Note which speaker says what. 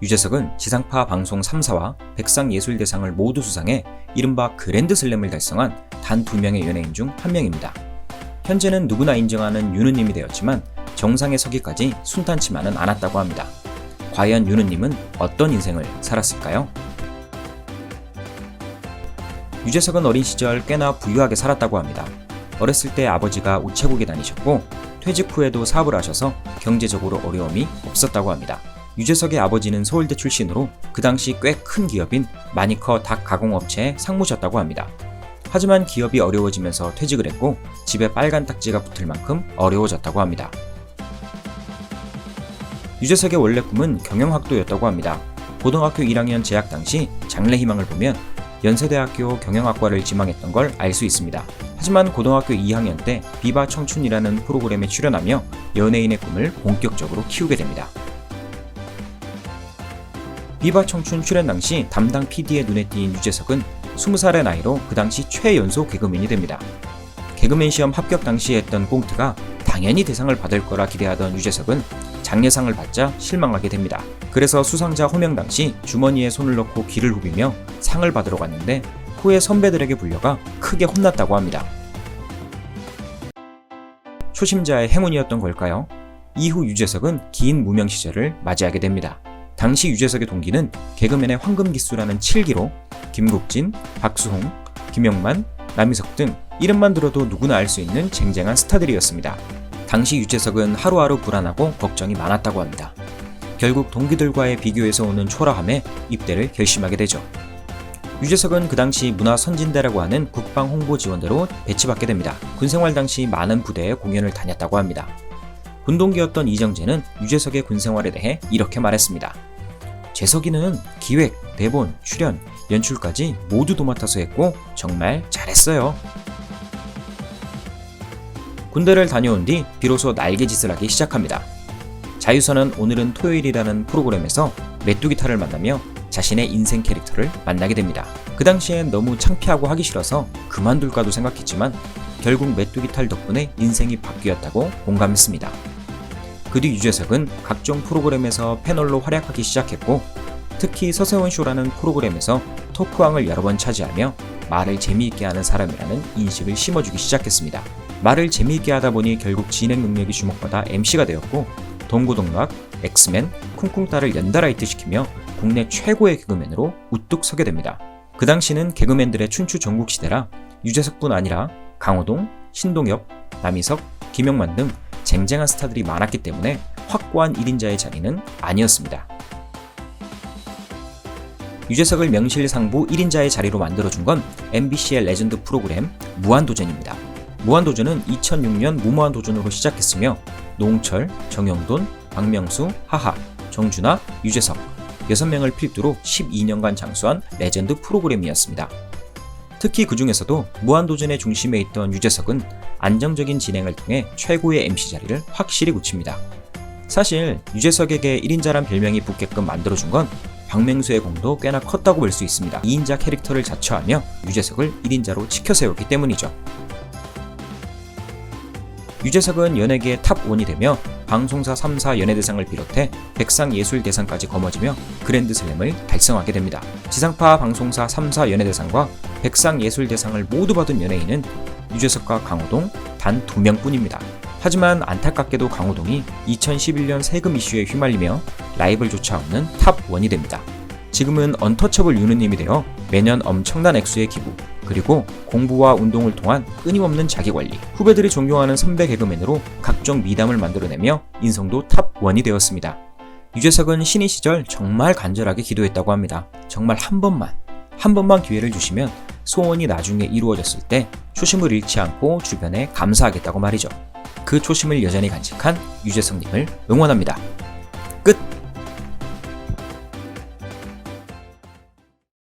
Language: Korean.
Speaker 1: 유재석은 지상파 방송 3사와 백상예술대상을 모두 수상해 이른바 그랜드슬램을 달성한 단 2명의 연예인 중 한 명입니다. 현재는 누구나 인정하는 유느님이 되었지만 정상에 서기까지 순탄치만은 않았다고 합니다. 과연 유느님은 어떤 인생을 살았을까요? 유재석은 어린 시절 꽤나 부유하게 살았다고 합니다. 어렸을 때 아버지가 우체국에 다니셨고 퇴직 후에도 사업을 하셔서 경제적으로 어려움이 없었다고 합니다. 유재석의 아버지는 서울대 출신으로 그 당시 꽤 큰 기업인 마니커 닭 가공업체에 상무셨다고 합니다. 하지만 기업이 어려워지면서 퇴직을 했고 집에 빨간 딱지가 붙을 만큼 어려워졌다고 합니다. 유재석의 원래 꿈은 경영학도였다고 합니다. 고등학교 1학년 재학 당시 장래희망을 보면 연세대학교 경영학과를 지망했던 걸 알 수 있습니다. 하지만 고등학교 2학년 때 비바 청춘이라는 프로그램에 출연하며 연예인의 꿈을 본격적으로 키우게 됩니다. 비바 청춘 출연 당시 담당 PD의 눈에 띈 유재석은 20살의 나이로 그 당시 최연소 개그맨이 됩니다. 개그맨 시험 합격 당시에 했던 꽁트가 당연히 대상을 받을 거라 기대하던 유재석은 장려상을 받자 실망하게 됩니다. 그래서 수상자 호명 당시 주머니에 손을 넣고 귀를 후비며 상을 받으러 갔는데 후에 선배들에게 불려가 크게 혼났다고 합니다. 초심자의 행운이었던 걸까요? 이후 유재석은 긴 무명 시절을 맞이하게 됩니다. 당시 유재석의 동기는 개그맨의 황금기수라는 7기로 김국진, 박수홍, 김영만, 남희석 등 이름만 들어도 누구나 알 수 있는 쟁쟁한 스타들이었습니다. 당시 유재석은 하루하루 불안하고 걱정이 많았다고 합니다. 결국 동기들과의 비교에서 오는 초라함에 입대를 결심하게 되죠. 유재석은 그 당시 문화선진대라고 하는 국방홍보지원대로 배치받게 됩니다. 군생활 당시 많은 부대에 공연을 다녔다고 합니다. 군동기였던 이정재는 유재석의 군생활에 대해 이렇게 말했습니다. 재석이는 기획, 대본, 출연, 연출까지 모두 도맡아서 했고 정말 잘했어요. 군대를 다녀온 뒤 비로소 날개짓을 하기 시작합니다. 자유선은 오늘은 토요일이라는 프로그램에서 메뚜기탈을 만나며 자신의 인생 캐릭터를 만나게 됩니다. 그 당시엔 너무 창피하고 하기 싫어서 그만둘까도 생각했지만 결국 메뚜기탈 덕분에 인생이 바뀌었다고 공감했습니다. 그 뒤 유재석은 각종 프로그램에서 패널로 활약하기 시작했고 특히 서세원쇼라는 프로그램에서 토크왕을 여러 번 차지하며 말을 재미있게 하는 사람이라는 인식을 심어주기 시작했습니다. 말을 재미있게 하다 보니 결국 진행 능력이 주목받아 MC가 되었고 동고동락, 엑스맨, 쿵쿵따를 연달아 히트시키며 국내 최고의 개그맨으로 우뚝 서게 됩니다. 그 당시는 개그맨들의 춘추 전국시대라 유재석뿐 아니라 강호동, 신동엽, 남희석, 김영만 등 쟁쟁한 스타들이 많았기 때문에 확고한 1인자의 자리는 아니었습니다. 유재석을 명실상부 1인자의 자리로 만들어준 건 MBC의 레전드 프로그램 무한도전입니다. 무한도전은 2006년 무모한도전으로 시작했으며 노홍철, 정영돈, 박명수, 하하, 정준하, 유재석 6명을 필두로 12년간 장수한 레전드 프로그램이었습니다. 특히 그 중에서도 무한도전의 중심에 있던 유재석은 안정적인 진행을 통해 최고의 MC 자리를 확실히 굳힙니다. 사실 유재석에게 1인자란 별명이 붙게끔 만들어준 건 박명수의 공도 꽤나 컸다고 볼 수 있습니다. 2인자 캐릭터를 자처하며 유재석을 1인자로 치켜세웠기 때문이죠. 유재석은 연예계의 탑1이 되며 방송사 3사 연예대상을 비롯해 백상예술대상까지 거머쥐며 그랜드슬램을 달성하게 됩니다. 지상파 방송사 3사 연예대상과 백상예술대상을 모두 받은 연예인은 유재석과 강호동 단 2명뿐입니다. 하지만 안타깝게도 강호동이 2011년 세금 이슈에 휘말리며 라이벌조차 없는 탑1이 됩니다. 지금은 언터처블 유느님이 되어 매년 엄청난 액수의 기부, 그리고 공부와 운동을 통한 끊임없는 자기관리, 후배들이 존경하는 선배 개그맨으로 각종 미담을 만들어내며 인성도 탑1이 되었습니다. 유재석은 신인 시절 정말 간절하게 기도했다고 합니다. 정말 한 번만 기회를 주시면 소원이 나중에 이루어졌을 때 초심을 잃지 않고 주변에 감사하겠다고 말이죠. 그 초심을 여전히 간직한 유재석님을 응원합니다.